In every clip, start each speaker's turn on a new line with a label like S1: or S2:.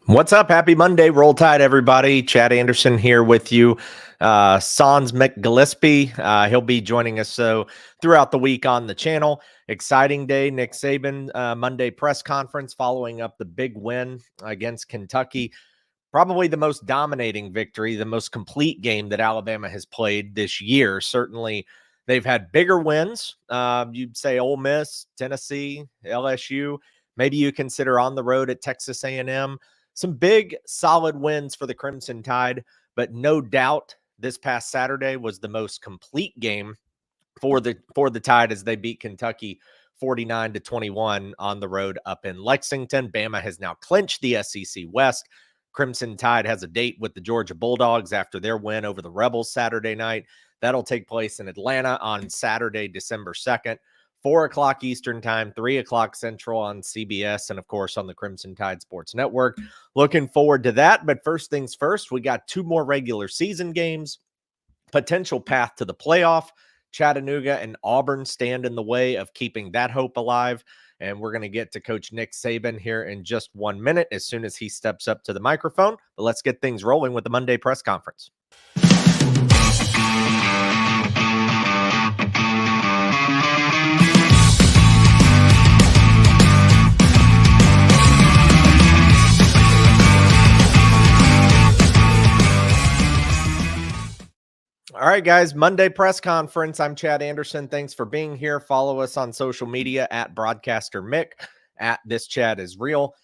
S1: What's up? Happy Monday. Roll Tide, everybody. Chad Anderson here with you. Sans McGillespie, he'll be joining us throughout the week on the channel. Exciting day. Nick Saban, Monday press conference following up the big win against Kentucky. Probably the most dominating victory, the most complete game that Alabama has played this year. Certainly, they've had bigger wins. You'd say Ole Miss, Tennessee, LSU. Maybe you consider on the road at Texas A&M. Some big, solid wins for the Crimson Tide, but no doubt this past Saturday was the most complete game for the Tide as they beat Kentucky 49-21 on the road up in Lexington. Bama has now clinched the SEC West. Crimson Tide has a date with the Georgia Bulldogs after their win over the Rebels Saturday night. That'll take place in Atlanta on Saturday, December 2nd. 4 o'clock Eastern time, 3 o'clock Central on CBS, and of course on the Crimson Tide Sports Network. Looking forward to that. But first things first, we got 2 more regular season games, potential path to the playoff. Chattanooga and Auburn stand in the way of keeping that hope alive. And we're going to get to Coach Nick Saban here in just 1 minute as soon as he steps up to the microphone. But let's get things rolling with the Monday press conference. All right, guys, Monday press conference. I'm Chad Anderson. Thanks for being here. Follow us on social media at Broadcaster Mick, at This Chad Is Real.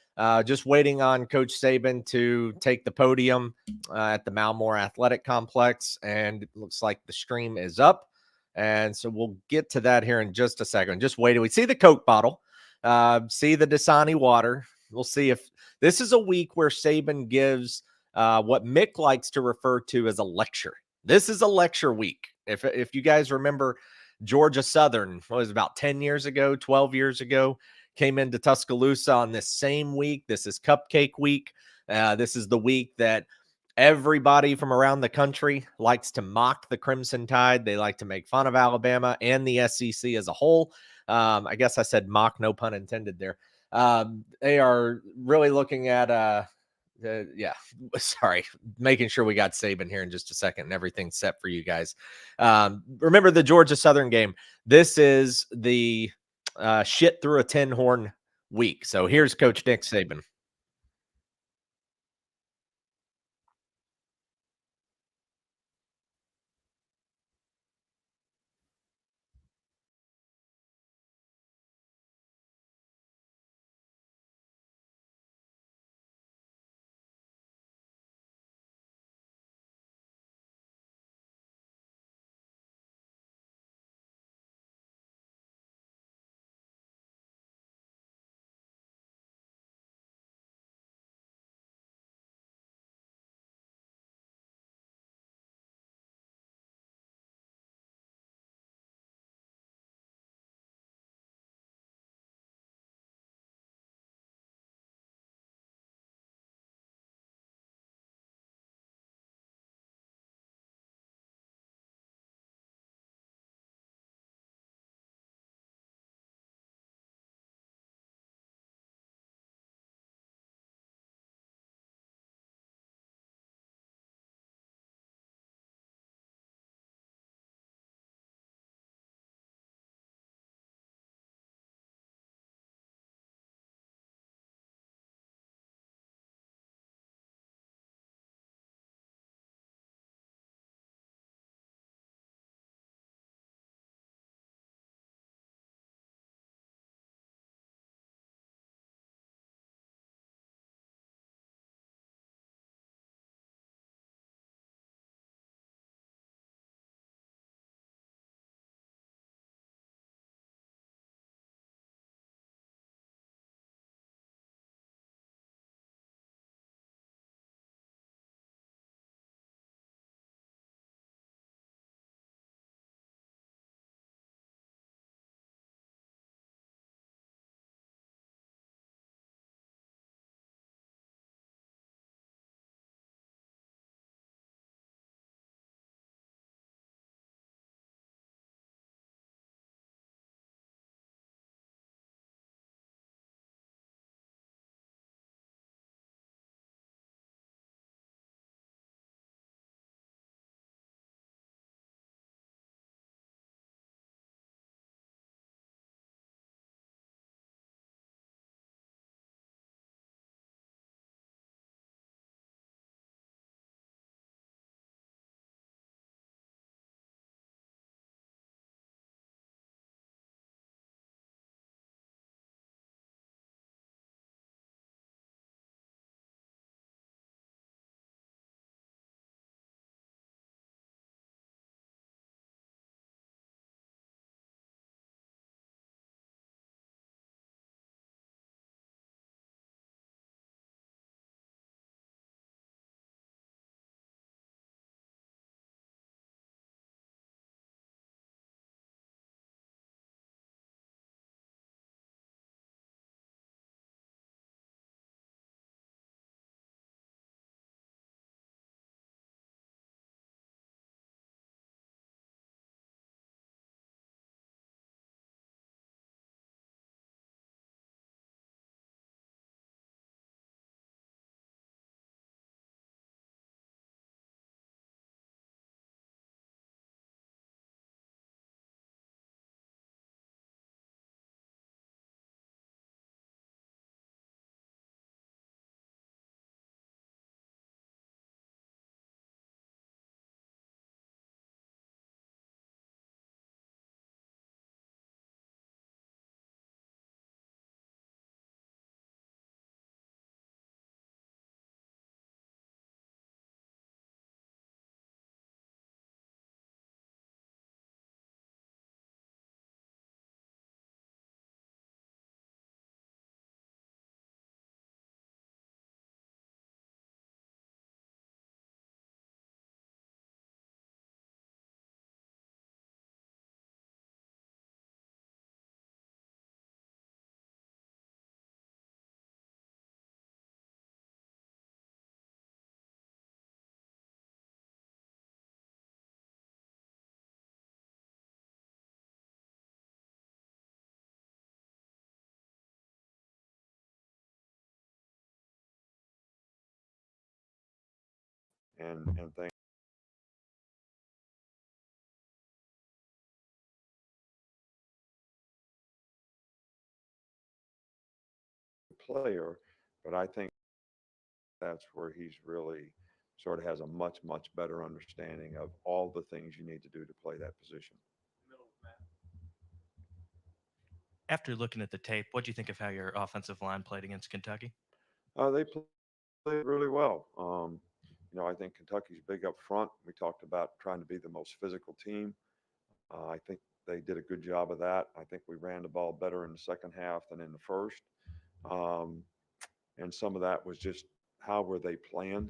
S1: Just waiting on Coach Saban to take the podium at the Malmore Athletic Complex, and it looks like the stream is up. And so we'll get to that here in just a second. Just waiting. We see the Coke bottle, see the Dasani water. We'll see if this is a week where Saban gives what Mick likes to refer to as a lecture. This is a lecture week. If you guys remember, Georgia Southern was about 10 years ago, 12 years ago, came into Tuscaloosa on this same week. This is Cupcake Week. This is the week that everybody from around the country likes to mock the Crimson Tide. They like to make fun of Alabama and the SEC as a whole. I guess I said mock, no pun intended there. They are really looking at sorry, making sure we got Saban here in just a second and everything's set for you guys. Remember the Georgia Southern game. This is the shit through a tin horn week. So here's Coach Nick Saban.
S2: and things player, but I think that's where he's really sort of has a much better understanding of all the things you need to do to play that position.
S3: After looking at the tape, what do you think of how your offensive line played against Kentucky?
S2: They played really well. I think Kentucky's big up front. We talked about trying to be the most physical team. I think they did a good job of that. I think we ran the ball better in the second half than in the first. Um, and some of that was just how were they planned.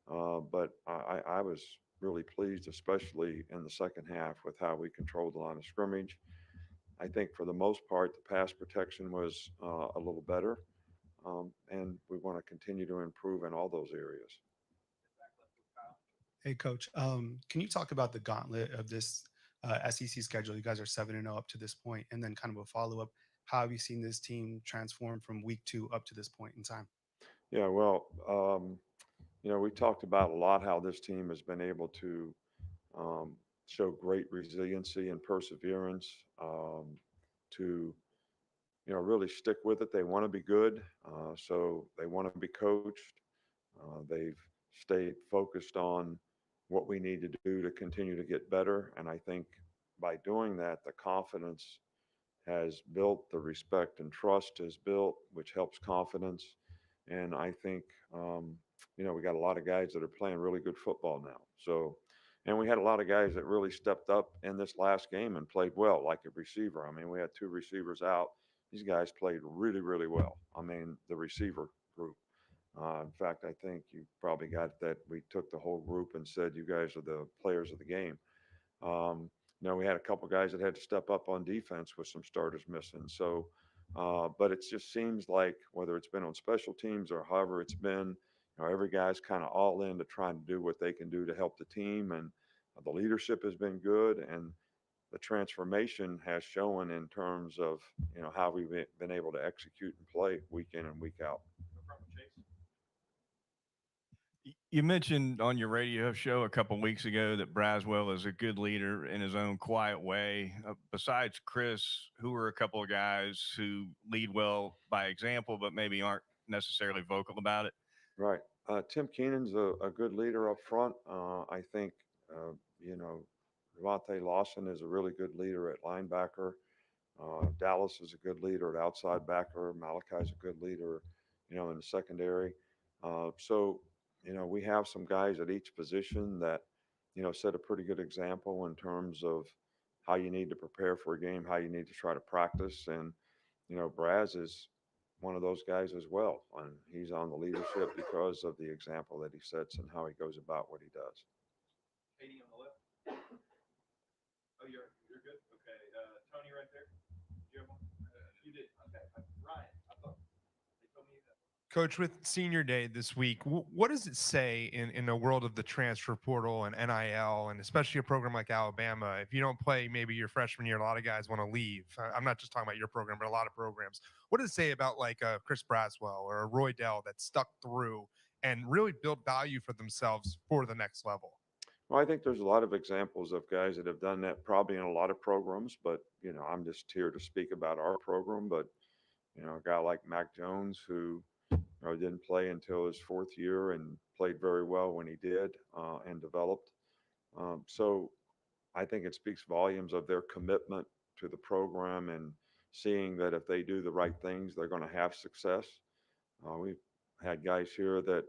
S2: But I was really pleased, especially in the second half, with how we controlled the line of scrimmage. I think for the most part, the pass protection was a little better, and we want to continue to improve in all those areas.
S4: Hey, Coach. Can you talk about the gauntlet of this SEC schedule? You guys are 7-0 up to this point, and then kind of a follow up. How have you seen this team transform from week 2 up to this point in time?
S2: Yeah, well, we talked about a lot how this team has been able to um, show great resiliency and perseverance to really stick with it. They want to be good, so they want to be coached. They've stayed focused on what we need to do to continue to get better, and I think by doing that, the confidence has built, the respect and trust has built, which helps confidence. And I think, we got a lot of guys that are playing really good football now. So, and we had a lot of guys that really stepped up in this last game and played well, like a receiver. I mean, we had two receivers out. These guys played really well. I mean, the receiver group. In fact, I think you probably got that we took the whole group and said, you guys are the players of the game. We had a couple guys that had to step up on defense with some starters missing. So, but it just seems like whether it's been on special teams or however it's been, every guy's kind of all in to trying to do what they can do to help the team, and the leadership has been good, and the transformation has shown in terms of how we've been able to execute and play week in and week out.
S5: You mentioned on your radio show a couple weeks ago that Braswell is a good leader in his own quiet way. Besides Chris, who are a couple of guys who lead well by example, but maybe aren't necessarily vocal about it?
S2: Right. Tim Keenan's a good leader up front. I think, uh, you know, Devontae Lawson is a really good leader at linebacker. Dallas is a good leader at outside backer. Malachi's a good leader, in the secondary. So, we have some guys at each position that, set a pretty good example in terms of how you need to prepare for a game, how you need to try to practice. And, Braz is one of those guys as well. And he's on the leadership because of the example that he sets and how he goes about what he does.
S6: Coach, with senior day this week, what does it say in the world of the transfer portal and NIL, and especially a program like Alabama? If you don't play maybe your freshman year, a lot of guys want to leave. I'm not just talking about your program, but a lot of programs. What does it say about like a Chris Braswell or a Roy Dell that stuck through and really built value for themselves for the next level?
S2: Well, I think there's a lot of examples of guys that have done that probably in a lot of programs, but I'm just here to speak about our program. But a guy like Mac Jones who didn't play until his fourth year and played very well when he did and developed. So I think it speaks volumes of their commitment to the program and seeing that if they do the right things, they're going to have success. We've had guys here that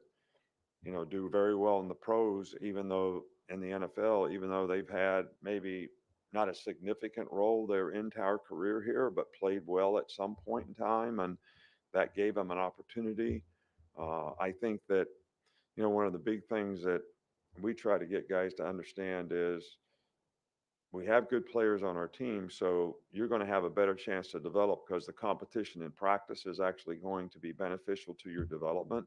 S2: do very well in the pros, even though in the NFL, even though they've had maybe not a significant role their entire career here, but played well at some point in time, and that gave them an opportunity. I think that one of the big things that we try to get guys to understand is we have good players on our team, so you're going to have a better chance to develop because the competition in practice is actually going to be beneficial to your development.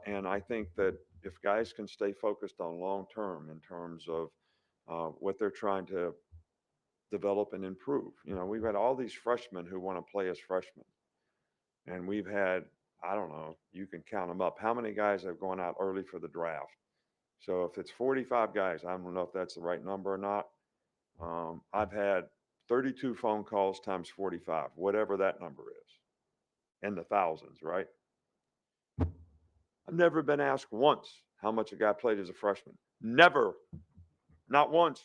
S2: And I think that if guys can stay focused on long term in terms of what they're trying to develop and improve, we've had all these freshmen who want to play as freshmen, and we've had, I don't know, you can count them up. How many guys have gone out early for the draft? So if it's 45 guys, I don't know if that's the right number or not. I've had 32 phone calls times 45, whatever that number is, in the thousands, right? I've never been asked once how much a guy played as a freshman. Never. Not once.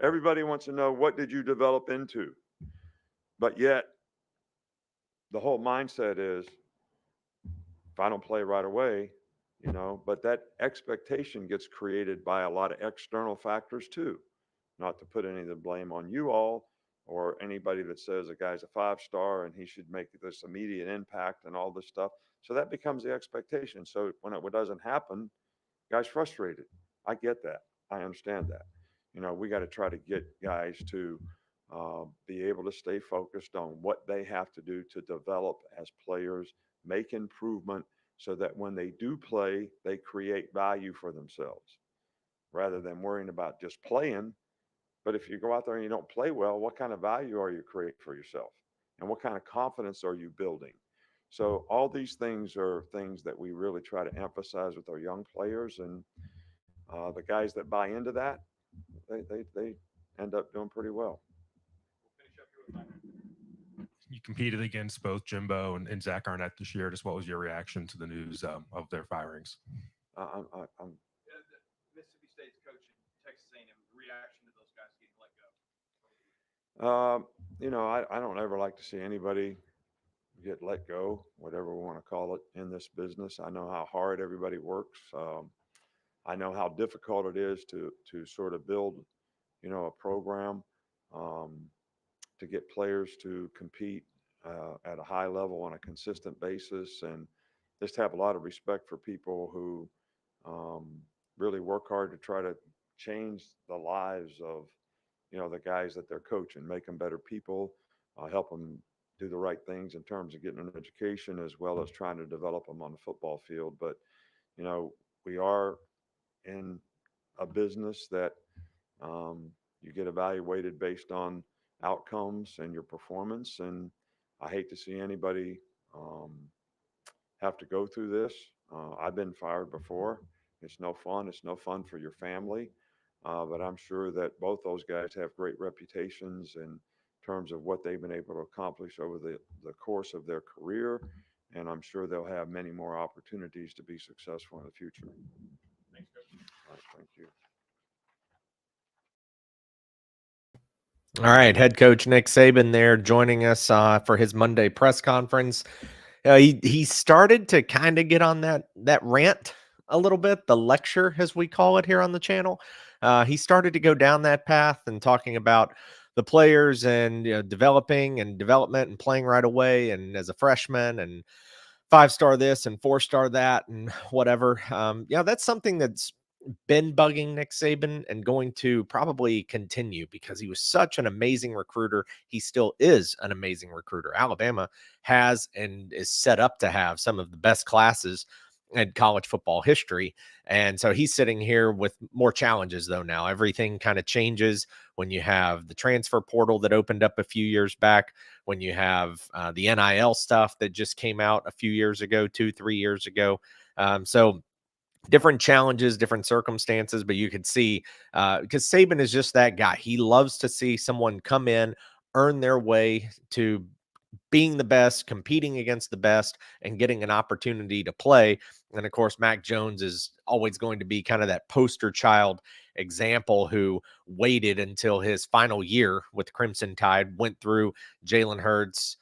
S2: Everybody wants to know, what did you develop into? But yet, the whole mindset is, if I don't play right away, but that expectation gets created by a lot of external factors too. Not to put any of the blame on you all or anybody that says a guy's a 5-star and he should make this immediate impact and all this stuff. So that becomes the expectation. So when it doesn't happen, guys frustrated. I get that. I understand that. We got to try to get guys to be able to stay focused on what they have to do to develop as players, make improvement, so that when they do play, they create value for themselves rather than worrying about just playing. But if you go out there and you don't play well, what kind of value are you creating for yourself? And what kind of confidence are you building? So all these things are things that we really try to emphasize with our young players. And the guys that buy into that, they end up doing pretty well.
S6: You competed against both Jimbo and Zach Arnett this year. Just what was your reaction to the news of their firings?
S2: I'm
S7: Mississippi State's coach and Texas A&M reaction to those guys getting let
S2: go. I don't ever like to see anybody get let go, whatever we want to call it, in this business. I know how hard everybody works. I know how difficult it is to sort of build, a program, to get players to compete at a high level on a consistent basis, and just have a lot of respect for people who really work hard to try to change the lives of, the guys that they're coaching, make them better people, help them do the right things in terms of getting an education as well as trying to develop them on the football field. But, we are in a business that you get evaluated based on outcomes and your performance. And I hate to see anybody have to go through this. I've been fired before. It's no fun. It's no fun for your family. But I'm sure that both those guys have great reputations in terms of what they've been able to accomplish over the course of their career. And I'm sure they'll have many more opportunities to be successful in the future.
S7: Thanks, Coach.
S2: All right, thank you.
S1: All right, head coach Nick Saban there joining us for his Monday press conference. He started to kind of get on that rant a little bit, the lecture as we call it here on the channel. He started to go down that path and talking about the players and developing and development and playing right away and as a freshman and 5-star this and 4-star that and whatever. That's something that's been bugging Nick Saban and going to probably continue because he was such an amazing recruiter. He still is an amazing recruiter. Alabama has and is set up to have some of the best classes in college football history. And so he's sitting here with more challenges though. Now everything kind of changes when you have the transfer portal that opened up a few years back, when you have the NIL stuff that just came out a few years ago, 2-3 years ago. So different challenges, different circumstances, but you could see because Saban is just that guy. He loves to see someone come in, earn their way to being the best, competing against the best, and getting an opportunity to play. And of course, Mac Jones is always going to be kind of that poster child example who waited until his final year with Crimson Tide, went through Jalen Hurts,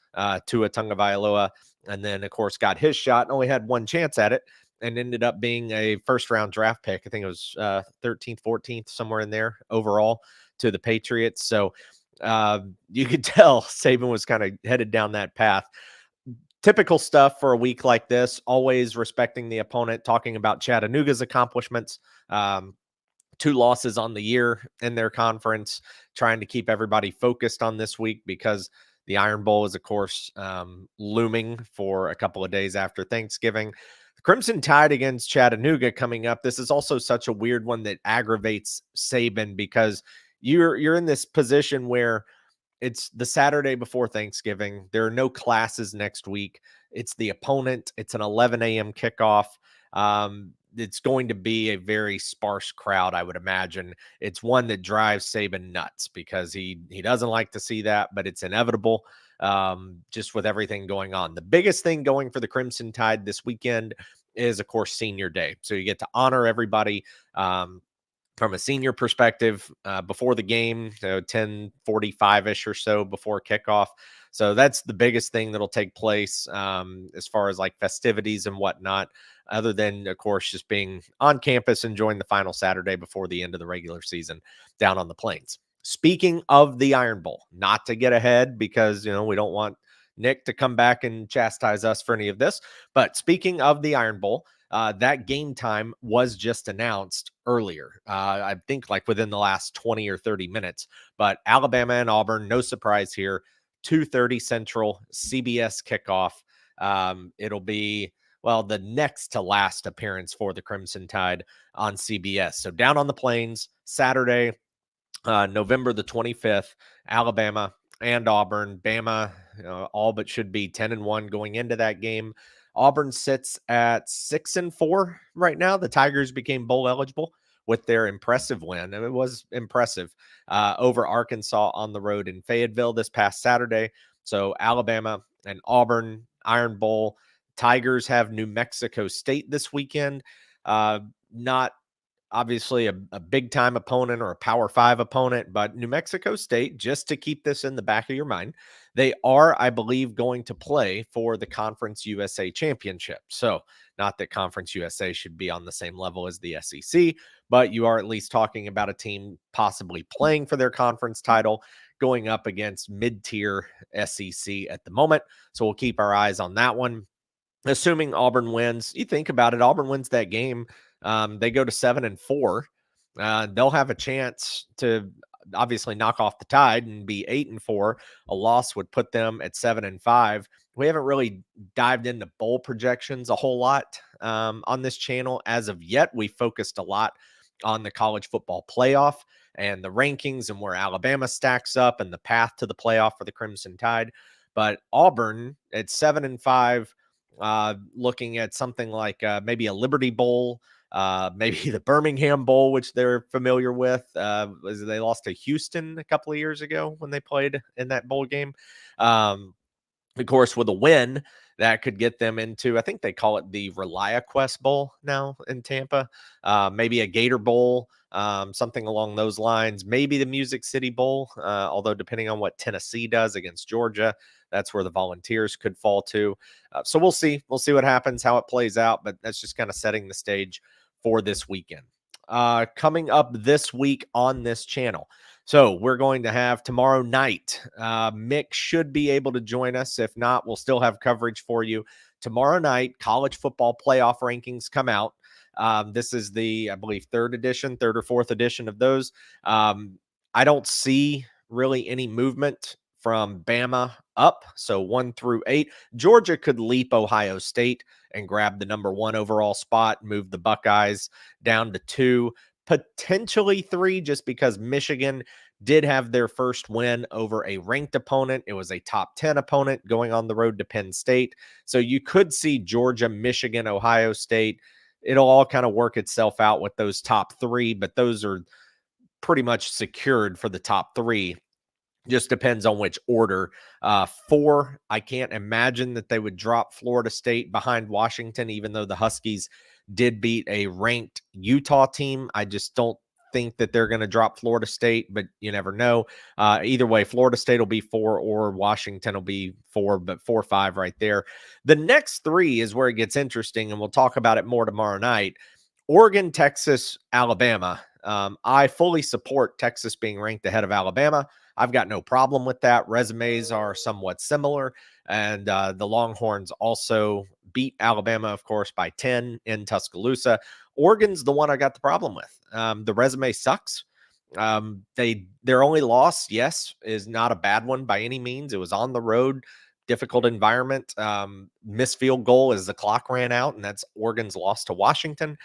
S1: Tua Tagovailoa, and then of course got his shot and only had one chance at it and ended up being a first-round draft pick. I think it was 13th, 14th, somewhere in there overall to the Patriots. So you could tell Saban was kind of headed down that path. Typical stuff for a week like this, always respecting the opponent, talking about Chattanooga's accomplishments, 2 losses on the year in their conference, trying to keep everybody focused on this week because the Iron Bowl is, of course, looming for a couple of days after Thanksgiving. Crimson Tide against Chattanooga coming up. This is also such a weird one that aggravates Saban because you're in this position where it's the Saturday before Thanksgiving. There are no classes next week. It's the opponent. It's an 11 a.m. kickoff. it's going to be a very sparse crowd, I would imagine. It's one that drives Saban nuts because he doesn't like to see that, but it's inevitable just with everything going on. The biggest thing going for the Crimson Tide this weekend is, of course, Senior Day. So you get to honor everybody. From a senior perspective before the game, 10:45-ish or so before kickoff. So that's the biggest thing that'll take place as far as like festivities and whatnot, other than, of course, just being on campus, enjoying the final Saturday before the end of the regular season down on the plains. Speaking of the Iron Bowl, not to get ahead because, we don't want Nick to come back and chastise us for any of this. But speaking of the Iron Bowl, that game time was just announced earlier. I think like within the last 20 or 30 minutes. But Alabama and Auburn, no surprise here, 2:30 Central, CBS kickoff. It'll be, well, the next to last appearance for the Crimson Tide on CBS. So down on the plains, Saturday, November the 25th, Alabama and Auburn. Bama, all but should be 10-1 going into that game. Auburn sits at 6-4 right now. The Tigers became bowl eligible with their impressive win. And it was impressive over Arkansas on the road in Fayetteville this past Saturday. So Alabama and Auburn, Iron Bowl. Tigers have New Mexico State this weekend. Not obviously a big time opponent or a Power 5 opponent, but New Mexico State, just to keep this in the back of your mind, they are, I believe, going to play for the Conference USA Championship. So not that Conference USA should be on the same level as the SEC, but you are at least talking about a team possibly playing for their conference title going up against mid-tier SEC at the moment. So we'll keep our eyes on that one. Assuming Auburn wins, you think about it, Auburn wins that game. They go to 7-4. They'll have a chance to obviously knock off the Tide and be 8-4. A loss would put them at 7-5. We haven't really dived into bowl projections a whole lot on this channel as of yet. We focused a lot on the college football playoff and the rankings and where Alabama stacks up and the path to the playoff for the Crimson Tide. But Auburn at 7-5, looking at something like maybe a Liberty Bowl, maybe the Birmingham Bowl, which they're familiar with. They lost to Houston a couple of years ago when they played in that bowl game. Of course, with a win, that could get them into, I think they call it the ReliaQuest Bowl now in Tampa, maybe a Gator Bowl, something along those lines, maybe the Music City Bowl, although depending on what Tennessee does against Georgia, that's where the Volunteers could fall to. So we'll see. We'll see what happens, how it plays out, but that's just kind of setting the stage for this weekend. Coming up this week on this channel. So we're going to have tomorrow night. Mick should be able to join us. If not, we'll still have coverage for you. Tomorrow night, college football playoff rankings come out. This is the, I believe, third or fourth edition of those. I don't see really any movement from Bama up. So 1 through 8. Georgia could leap Ohio State and grab the number 1 overall spot, move the Buckeyes down to 2, potentially 3, just because Michigan did have their first win over a ranked opponent. It was a top 10 opponent going on the road to Penn State. So you could see Georgia, Michigan, Ohio State. It'll all kind of work itself out with those top 3, but those are pretty much secured for the top 3. Just depends on which order. 4, I can't imagine that they would drop Florida State behind Washington, even though the Huskies did beat a ranked Utah team. I just don't think that they're going to drop Florida State, but you never know. Either way, Florida State will be 4 or Washington will be 4, but 4-5 right there. The next 3 is where it gets interesting, and we'll talk about it more tomorrow night. Oregon, Texas, Alabama. I fully support Texas being ranked ahead of Alabama. I've got no problem with that. Resumes are somewhat similar, and the Longhorns also beat Alabama, of course, by 10 in Tuscaloosa. Oregon's the one I got the problem with. The resume sucks. Their only loss, yes, is not a bad one by any means. It was on the road, difficult environment. Missed field goal as the clock ran out, and that's Oregon's loss to Washington.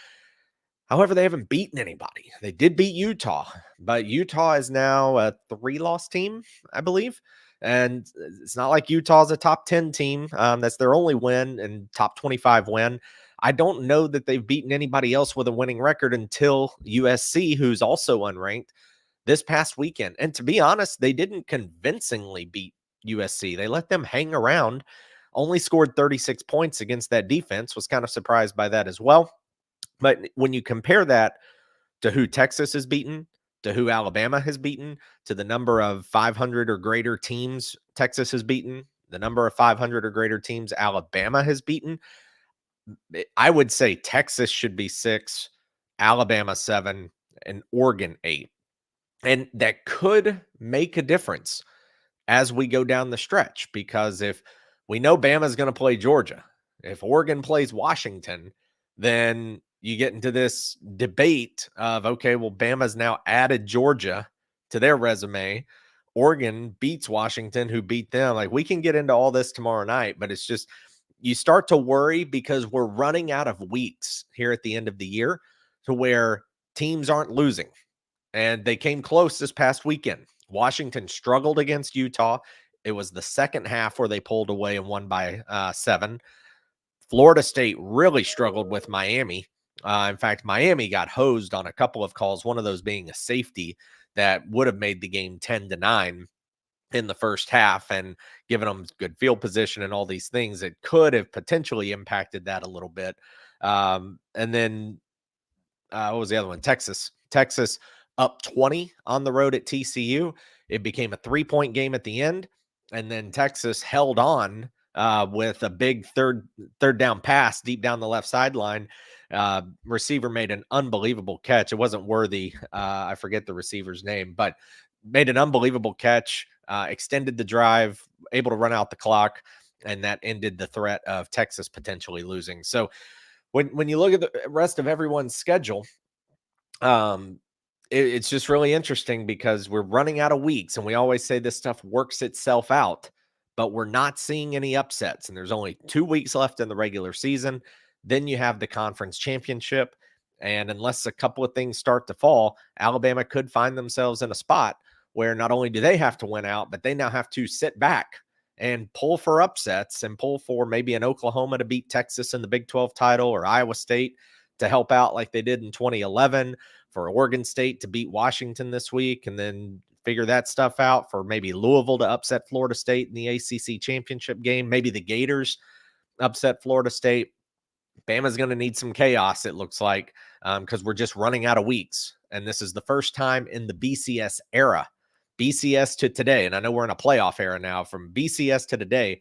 S1: However, they haven't beaten anybody. They did beat Utah, but Utah is now a 3-loss team, I believe. And it's not like Utah's a top 10 team. That's their only win and top 25 win. I don't know that they've beaten anybody else with a winning record until USC, who's also unranked this past weekend. And to be honest, they didn't convincingly beat USC. They let them hang around, only scored 36 points against that defense. Was kind of surprised by that as well. But when you compare that to who Texas has beaten, to who Alabama has beaten, to the number of 500 or greater teams Texas has beaten, the number of 500 or greater teams Alabama has beaten, I would say Texas should be 6, Alabama 7, and Oregon 8. And that could make a difference as we go down the stretch, because if we know Bama's going to play Georgia, if Oregon plays Washington, then you get into this debate of, okay, well, Bama's now added Georgia to their resume. Oregon beats Washington, who beat them. Like, we can get into all this tomorrow night, but it's just, you start to worry because we're running out of weeks here at the end of the year to where teams aren't losing. And they came close this past weekend. Washington struggled against Utah. It was the second half where they pulled away and won by 7. Florida State really struggled with Miami. In fact, Miami got hosed on a couple of calls, one of those being a safety that would have made the game 10-9 in the first half and given them good field position and all these things. It could have potentially impacted that a little bit. And then what was the other one? Texas up 20 on the road at TCU. It became a 3-point game at the end. And then Texas held on with a big third down pass deep down the left sideline. Receiver made an unbelievable catch. It wasn't Worthy. I forget the receiver's name, but made an unbelievable catch, extended the drive, able to run out the clock, and that ended the threat of Texas potentially losing. So when you look at the rest of everyone's schedule, it's just really interesting because we're running out of weeks, and we always say this stuff works itself out, but we're not seeing any upsets. And there's only 2 weeks left in the regular season. Then you have the conference championship. And unless a couple of things start to fall, Alabama could find themselves in a spot where not only do they have to win out, but they now have to sit back and pull for upsets and pull for maybe an Oklahoma to beat Texas in the Big 12 title, or Iowa State to help out like they did in 2011, for Oregon State to beat Washington this week, and then figure that stuff out for maybe Louisville to upset Florida State in the ACC championship game. Maybe the Gators upset Florida State. Bama's going to need some chaos, it looks like, because we're just running out of weeks. And this is the first time in the BCS era, BCS to today, and I know we're in a playoff era now, from BCS to today,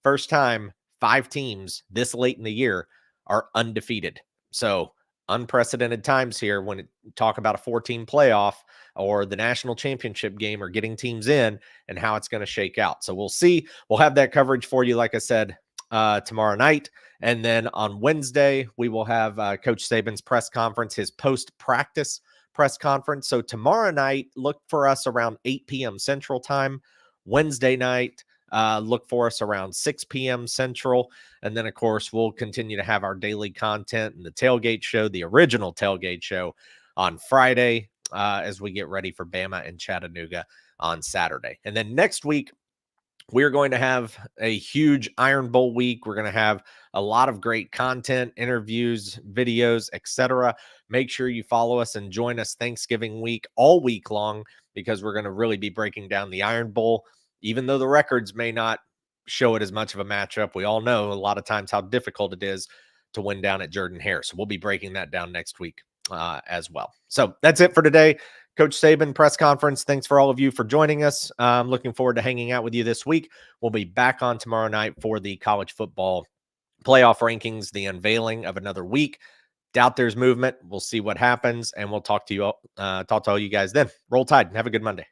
S1: first time 5 teams this late in the year are undefeated. So unprecedented times here when you talk about a 4-team playoff or the national championship game or getting teams in and how it's going to shake out. So we'll see. We'll have that coverage for you, like I said, tomorrow night. And then on Wednesday, we will have Coach Saban's press conference, his post-practice press conference. So tomorrow night, look for us around 8 p.m. Central Time. Wednesday night, look for us around 6 p.m. Central. And then, of course, we'll continue to have our daily content and the tailgate show, the original tailgate show, on Friday as we get ready for Bama and Chattanooga on Saturday. And then next week, we're going to have a huge Iron Bowl week. We're going to have a lot of great content, interviews, videos, etc. Make sure you follow us and join us Thanksgiving week all week long, because we're going to really be breaking down the Iron Bowl. Even though the records may not show it as much of a matchup, we all know a lot of times how difficult it is to win down at Jordan-Hare. So we'll be breaking that down next week as well. So that's it for today. Coach Saban press conference. Thanks for all of you for joining us. I'm looking forward to hanging out with you this week. We'll be back on tomorrow night for the college football playoff rankings, the unveiling of another week. Doubt there's movement. We'll see what happens, and we'll talk to you all you guys then. Roll Tide and have a good Monday.